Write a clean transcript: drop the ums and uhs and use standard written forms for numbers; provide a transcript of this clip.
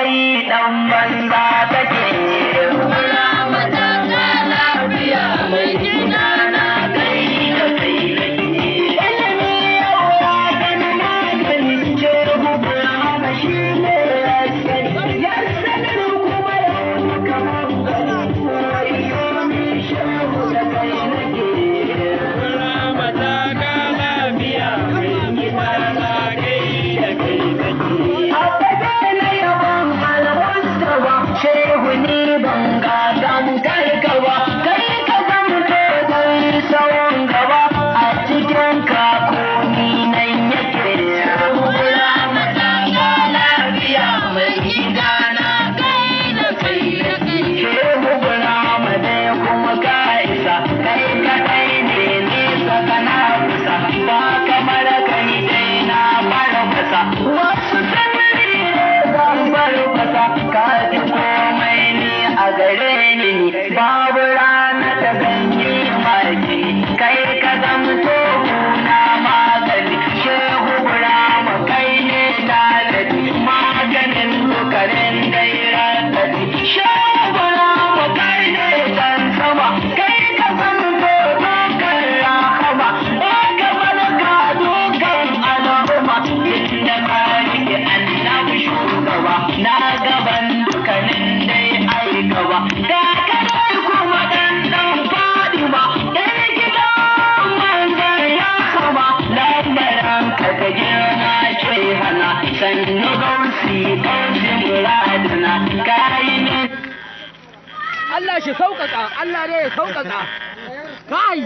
kai dan banza kake kura mata ka lafiya mai gida na kai da kai nake ilimi yau ya gani na gani shehu Burhama shi ne ya sani kuma yau kamar gani wayo min shehu da kai nake kura mata ka lafiya mai gida na kai da kai nake shehu ni ban gadon karka ba kai ka zamto kai tsawon gaba a cikin kakoni nan yake shehu Burhama ta ka lafiya mai gida na kai da kai nake shehu Burhama dai kuma ka isa kai kadai ne nesa kana kusa ba kamar kai dai na farfasa wasu sanari ne zan farfasa ka ji komai ni a gare ni babu rana ta ganye maki kai ka zamto na magani shehu Burhama kai ne daladi maganin dukarin dai radadi shehu Burhama kai ne can sama kai ka zamto dukan rahama ba ka barka dukan al'umma inda ka rike annabi shugaba na gaban dukanin dai ai gaba ga kadai kuma dan Fadima dai gidan manzon ya sama lambaran ka girma ce hana sannu gausi muradina kai ne Allah shi sauƙaƙa, Allah ne ya sauƙaƙa. Kai!